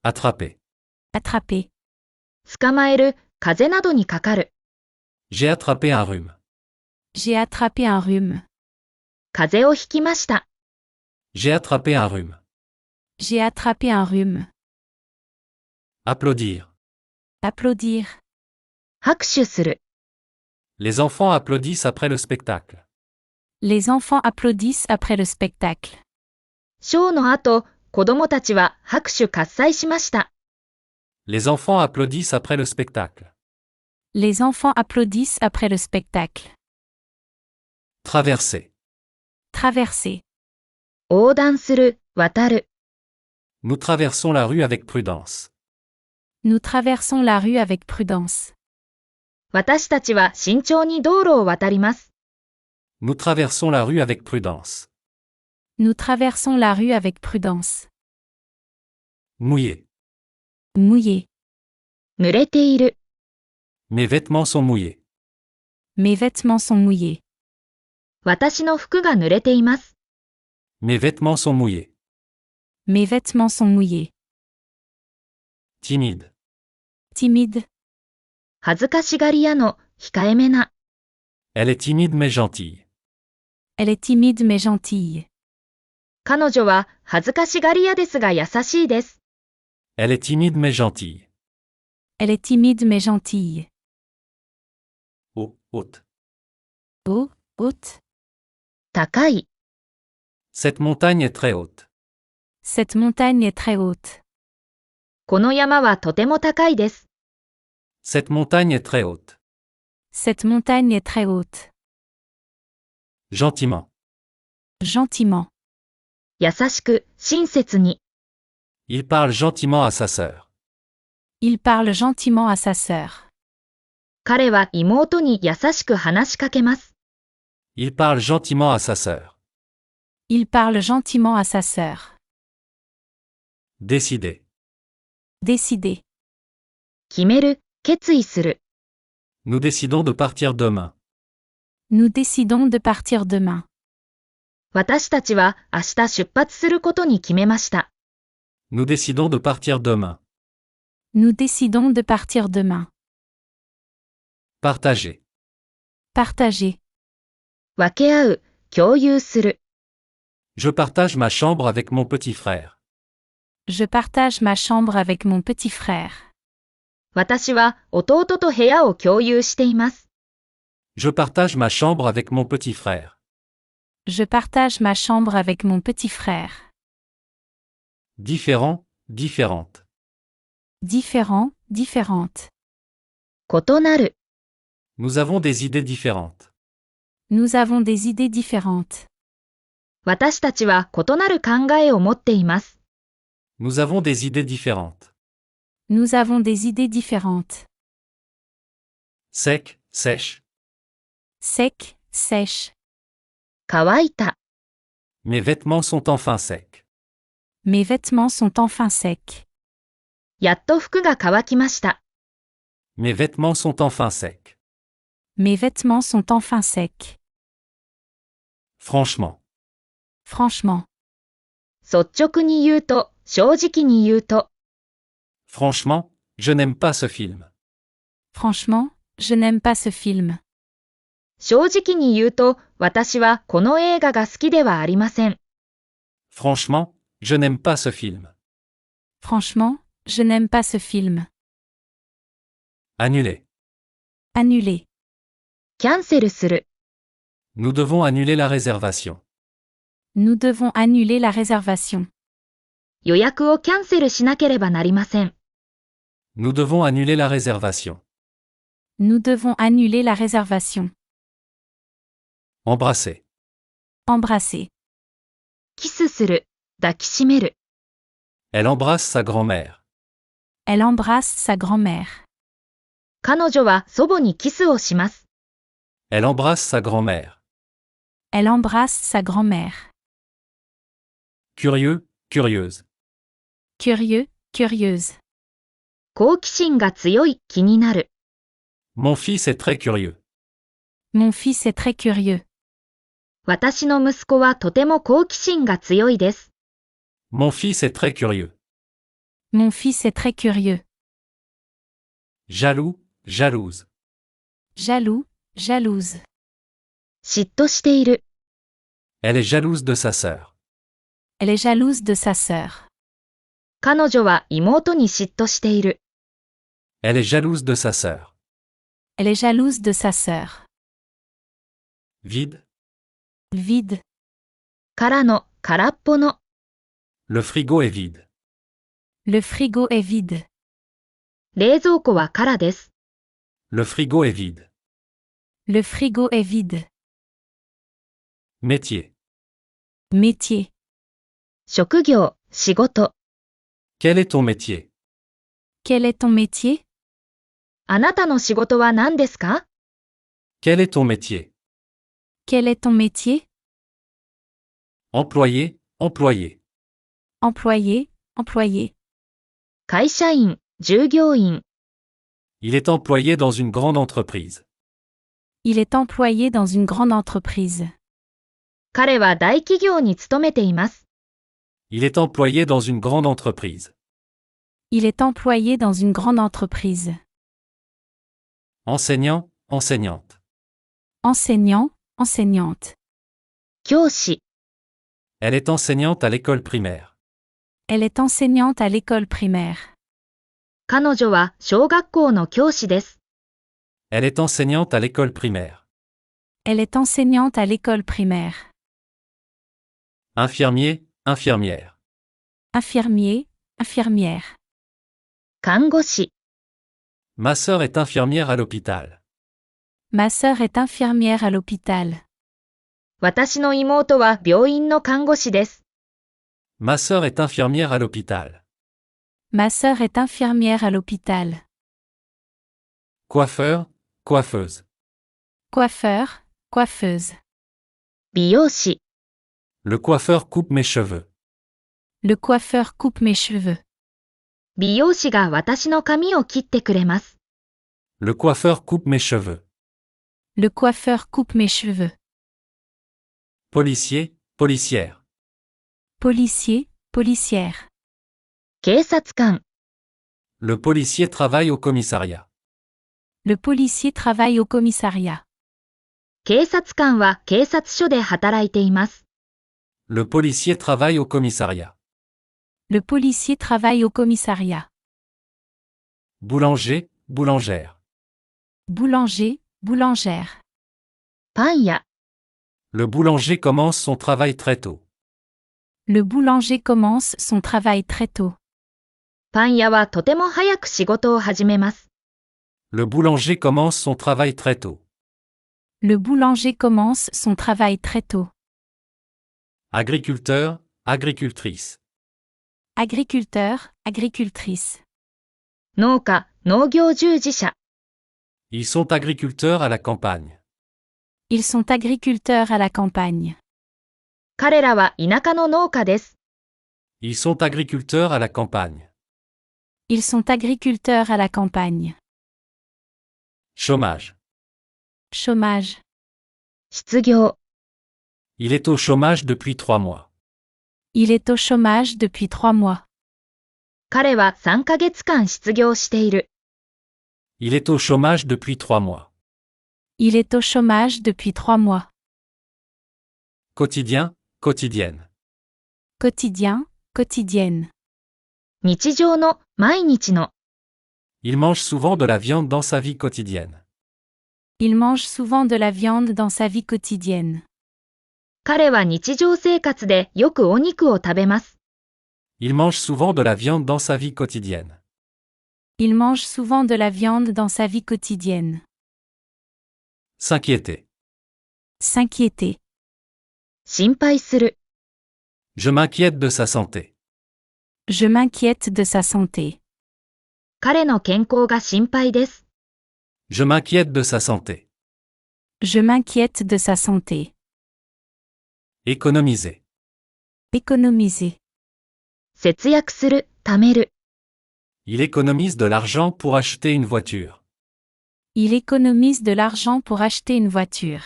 Attraper. attraper, 捕まえる、風邪などにかかる。J'ai attrapé un rhume. j'ai attrapé un rhume, 風邪をひきました。J'ai attrapé un rhume. j'ai attrapé un rhume, Applaudir. applaudir, 拍手する。Les enfants applaudissent après le spectacle. les enfants applaudissent après le spectacle, ショーの後、子供たちは拍手喝采しました。Les enfants applaudissent après le spectacle. les enfants applaudissent après le spectacle, Traverser. traverser, 横断する、渡る。Nous traversons la rue avec prudence. nous traversons la rue avec prudence, 私たちは慎重に道路を渡ります。Nous traversons la rue avec prudence. nous traversons la rue avec prudence, Mouillé. mouillé, 濡れている。Mes vêtements sont mouillés. mes vêtements sont mouillés, 私の服が濡れています。 Mes vêtements sont mouillés. mes vêtements sont mouillés, Timide. timide, 恥ずかしがり屋の、控えめな。 Elle est timide mais gentille. elle est timide mais gentille, 彼女は恥ずかしがり屋ですが優しいです。 Elle est timide mais gentille. elle est timide mais gentille, Haute. haut, haute, 高い。 Cette montagne est très haute. cette montagne est très haute, この山はとても高いです。 Cette montagne est très haute. cette montagne est très haute, Gentiment. gentiment, 優しく、親切に。 Il parle gentiment à sa sœur. il parle gentiment à sa sœur, 彼は妹に優しく話しかけます。 Il parle gentiment à sa sœur. il parle gentiment à sa sœur, Décider. décider, 決める、決意する。 Nous décidons de partir demain. nous décidons de partir demain, 私たちは明日出発することに決めました。 Nous décidons de partir demain. nous décidons de partir demain, Partager. partager, 分け合う、共有する。 Je partage ma chambre avec mon petit frère. je partage ma chambre avec mon petit frère, 私は弟と部屋を共有しています。 Je partage ma chambre avec mon petit frère. je partage ma chambre avec mon petit frère, Différent, différente. différent, différente, 異なる。 Nous avons des idées différentes. nous avons des idées différentes, 私たちは異なる考えを持っています。 Nous avons des idées différentes. nous avons des idées différentes, Sec, sèche. sec, sèche, 乾いた。 Mes vêtements sont enfin secs. mes vêtements sont enfin secs, やっと服が乾きました。 Mes vêtements sont enfin secs. mes vêtements sont enfin secs, Franchement. franchement, 率直に言うと、正直に言うと。 Franchement, je n'aime pas ce film. franchement, je n'aime pas ce film, 正直に言うと、私はこの映画が好きではありません。 Franchement, je n'aime pas ce film. franchement, je n'aime pas ce film, Annuler. annuler, キャンセルする。 Nous devons annuler la réservation. nous devons annuler la réservation, 予約をキャンセルしなければなりません。 Nous devons annuler la réservation. nous devons annuler la réservation, Embrasser. embrasser, キスする。抱きしめる。 Elle embrasse sa grand-mère. elle embrasse sa grand-mère, 彼女は祖母にキスをします。 Elle embrasse sa grand-mère. elle embrasse sa grand-mère, Curieux, curieuse. curieux, curieuse, 好奇心が強い、気になる。 Mon fils est très curieux. mon fils est très curieux, 私の息子はとても好奇心が強いです。 Mon fils est très curieux. Mon fils est très curieux. Jaloux, jalouse. Jaloux, jalouse. 嫉妬している。 Elle est jalouse de sa sœur. Elle est jalouse de sa sœur. 彼女は妹に嫉妬している。 Elle est jalouse de sa sœur. Elle est jalouse de sa sœur. Vide. Vide. 空の、空っぽの。 Le frigo est vide. Le frigo est vide. 冷蔵庫は空です。 Le frigo est vide. Le frigo est vide. Métier. Métier. 職業、仕事。 Quel est ton métier? Quel est ton métier? あなたの仕事は何ですか？ Quel est ton métier? Quel est ton métier? Employé, employé. Employé, employé. 会社員、従業員。 Il est employé dans une grande entreprise. Il est employé dans une grande entreprise. 彼は大企業に勤めています。 Il est employé dans une grande entreprise. Il est employé dans une grande entreprise. Enseignant, enseignante. Enseignant, enseignante. 教師。 Elle est enseignante à l'école primaire. Elle est enseignante à l'école primaire. 彼女は小学校の教師です。 Elle est enseignante à l'école primaire. Elle est enseignante à l'école primaire. Infirmier, infirmière. Infirmier, infirmière. 看護師。 Ma sœur est infirmière à l'hôpital. Ma sœur est infirmière à l'hôpital. 私の妹は病院の看護師です。 Ma sœur est infirmière à l'hôpital. Ma sœur est infirmière à l'hôpital. Coiffeur, coiffeuse. Coiffeur, coiffeuse. 美容師。 Le coiffeur coupe mes cheveux. Le coiffeur coupe mes cheveux. 美容師が私の髪を切ってくれます。 Le coiffeur coupe mes cheveux. Le coiffeur coupe mes cheveux. Policier, policière. Policier, policière. 警察官。 Le policier travaille au commissariat. Le policier travaille au commissariat. 警察官は警察署で働いています。 Le policier travaille au commissariat. Le policier travaille au commissariat. Boulanger, boulangère. Boulanger, boulangère. パン屋。 Le boulanger commence son travail très tôt. Le boulanger commence son travail très tôt. パン屋はとても早く仕事を始めます。 Le boulanger commence son travail très tôt. Le boulanger commence son travail très tôt. Agriculteur, agricultrice. Agriculteur, agricultrice. 農家、農業従事者。 Ils sont agriculteurs à la campagne. Ils sont agriculteurs à la campagne. 彼らは田舎の農家です。 Ils sont agriculteurs à la campagne. Ils sont agriculteurs à la campagne. Chômage. Chômage. 失業。 Il est au chômage depuis 3 mois. Il est au chômage depuis 3 mois. 彼は3ヶ月間失業している。 Il est au chômage depuis 3 mois. Il est au chômage depuis 3 mois. Quotidien, quotidienne. Quotidien, quotidienne. 日常の、毎日の。 Il mange souvent de la viande dans sa vie quotidienne. Il mange souvent de la viande dans sa vie quotidienne. 彼は日常生活でよくお肉を食べます。 Il mange souvent de la viande dans sa vie quotidienne. Il mange souvent de la viande dans sa vie quotidienne. S'inquiéter. S'inquiéter. 心配する。 Je m'inquiète de sa santé. Je m'inquiète de sa santé. 彼の健康が心配です。 Je m'inquiète de sa santé. Je m'inquiète de sa santé. Économiser. Économiser. 節約する、貯める。 Il économise de l'argent pour acheter une voiture. Il économise de l'argent pour acheter une voiture.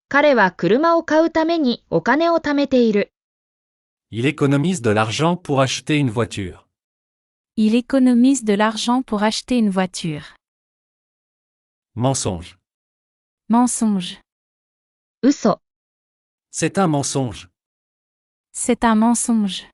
彼は車を買うためにお金を貯めている。 Il économise de l'argent pour acheter une voiture. Il économise de l'argent pour acheter une voiture. Mensonge. Mensonge. 嘘。C'est un mensonge. C'est un mensonge.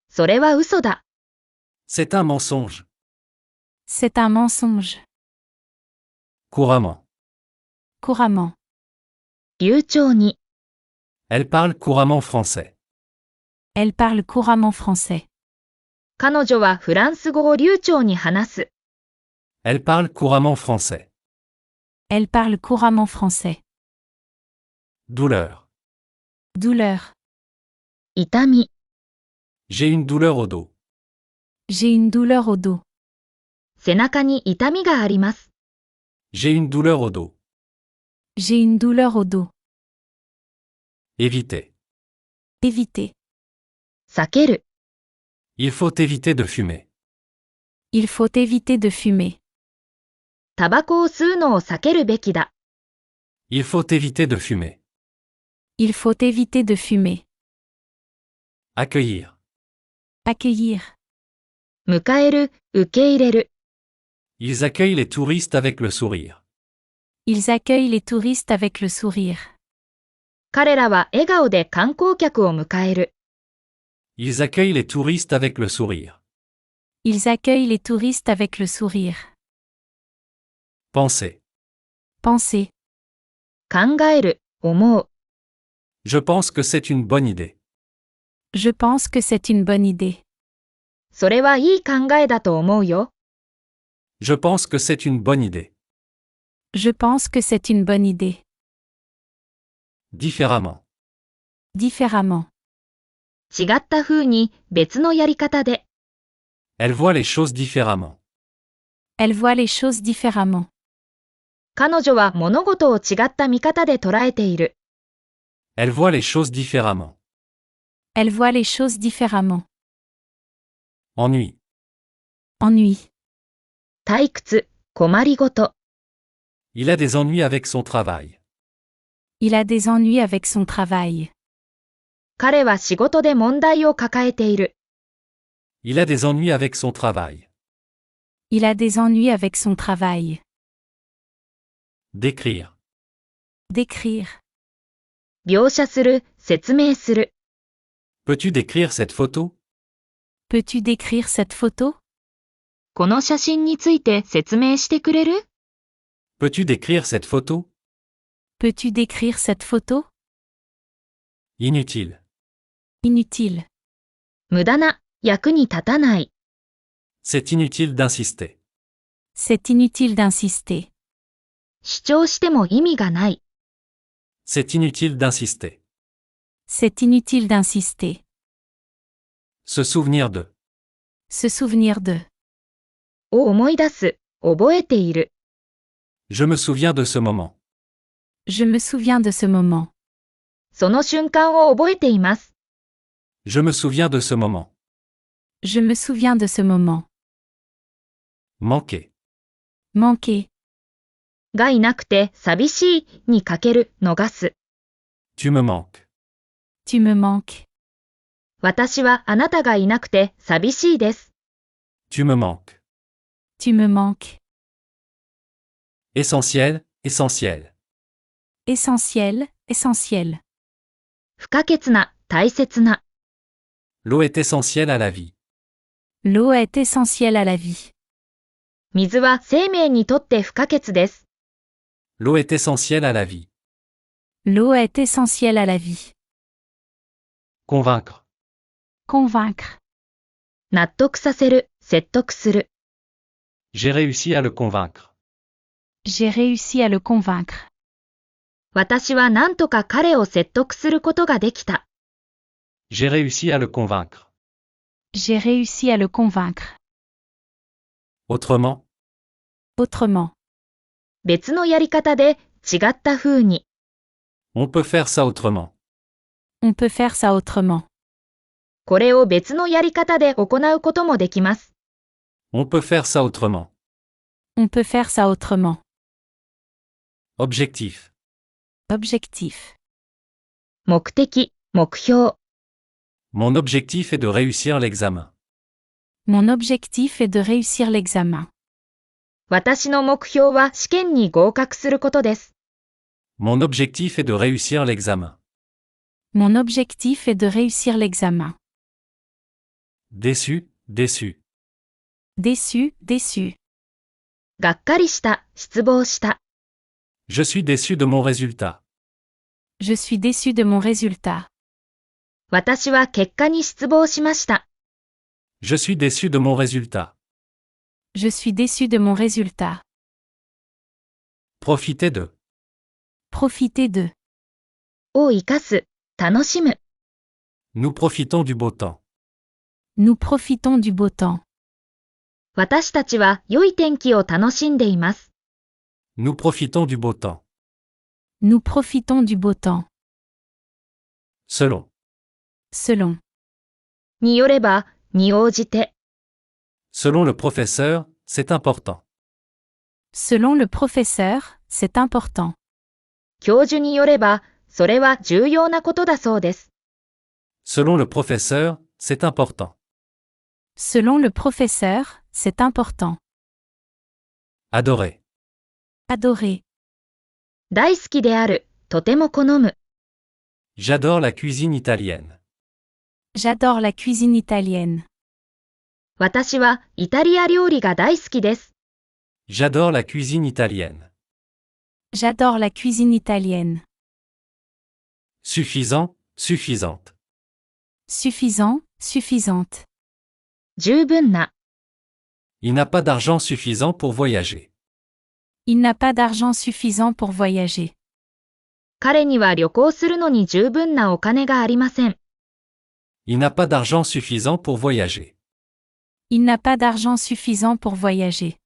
それは嘘だ。C'est un mensonge. C'est un mensonge. Couramment. Couramment. 流暢に。Elle parle couramment français. Elle parle couramment français. 彼女はフランス語を流暢に話す。Elle parle couramment français. Elle parle couramment français. Douleur. Douleur. 痛み。J'ai une douleur au dos. J'ai une douleur au dos. 背中に痛みがあります。J'ai une douleur au dos. J'ai une douleur au dos. Éviter. Éviter. 避ける。Il faut éviter de fumer. Il faut éviter de fumer. タバコを吸うのを避けるべきだ。Il faut éviter de fumer. Il faut éviter de fumer. Accueillir. Accueillir. 迎える、受け入れる。Ils accueillent les touristes avec le sourire. Ils accueillent les touristes avec le sourire. 彼らは笑顔で観光客を迎える。Ils accueillent les touristes avec le sourire. Ils accueillent les touristes avec le sourire. Penser. Penser. 考える、思う。Je pense que c'est une bonne idée. Je pense que c'est une bonne idée. それはいい考えだと思うよ。Je pense que c'est une bonne idée. Je pense que c'est une bonne idée. Différemment. Différemment. 違った風に別のやり方で。Elle voit les choses différemment. Elle voit les choses différemment. 彼女は物事を違った見方で捉えている。Elle voit les choses différemment. Elle voit les choses différemment. Ennui. Ennui. 退屈、困りごと。Il a des ennuis avec son travail. Il a des ennuis avec son travail. 彼は仕事で問題を抱えている。Il a des ennuis avec son travail. Il a des ennuis avec son travail. Décrire. Décrire. 描写する、説明する。Peux-tu décrire cette photo? Peux-tu décrire cette photo? この写真について説明してくれる？ Peux-tu décrire cette photo? Peux-tu décrire cette photo? Inutile. Inutile. 無駄な、役に立たない。C'est inutile d'insister. C'est inutile d'insister. 主張しても意味がない。C'est inutile d'insister. C'est inutile d'insister. Se souvenir de. Se souvenir de. を思い出す、覚えている。Je me souviens de ce moment. Je me souviens de ce moment. その瞬間を覚えています。Je me souviens de ce moment. Je me souviens de ce moment. Manquer. Manquer. がいなくて寂しいにかける、逃す。Tu me manques. Tu me manques. 私はあなたがいなくて寂しいです。Tu me manques. Tu me manques. Essentiel, essentiel. Essentiel, essentiel. 不可欠な、大切な。L'eau est essentielle à la vie. L'eau est essentielle à la vie. 水は生命にとって不可欠です。L'eau est essentielle à la vie. L'eau est essentielle à la vie. Convaincre. Convaincre. 納得させる、説得する。J'ai réussi à le convaincre. J'ai réussi à le convaincre. 私は何とか彼を説得することができた。J'ai réussi à le convaincre. J'ai réussi à le convaincre. Autrement. Autrement. 別のやり方で、違った風に。On peut faire ça autrement. On peut faire ça autrement. これを別のやり方で行うこともできます。On peut faire ça autrement. On peut faire ça autrement. Objectif. Objectif. 目的、目標。Mon objectif est de réussir l'examen. Mon objectif est de réussir l'examen. 私の目標は試験に合格することです。Mon objectif est de réussir l'examen. Mon objectif est de réussir l'examen. Déçu, déçu. Déçu, déçu. がっかりした、失望した。Je suis déçu de mon résultat. Je suis déçu de mon résultat. 私は結果に失望しました。Je suis déçu de mon résultat. Je suis déçu de mon résultat. Profitez de. Profitez de. を生かす、楽しむ。Nous profitons du beau temps. Nous profitons du beau temps. 私たちは良い天気を楽しんでいます。Nous profitons du beau temps. Nous profitons du beau temps. Selon. Selon. によれば、に応じて。Selon le professeur, c'est important. Selon le professeur, c'est important. 教授によれば、それは重要なことだそうです。Selon le professeur, c'est important. Selon le professeur, c'est important. Adorer. Adorer. 大好きである、とても好む。J'adore la cuisine italienne. J'adore la cuisine italienne. 私はイタリア料理が大好きです。J'adore la cuisine italienne. J'adore la cuisine italienne. Suffisant, suffisante. Suffisant, suffisante. 十分な。Il n'a pas d'argent suffisant pour voyager. Il n'a pas d'argent suffisant pour voyager. 彼には旅行するのに十分なお金がありません。Il n'a pas d'argent suffisant pour voyager. Il n'a pas d'argent suffisant pour voyager.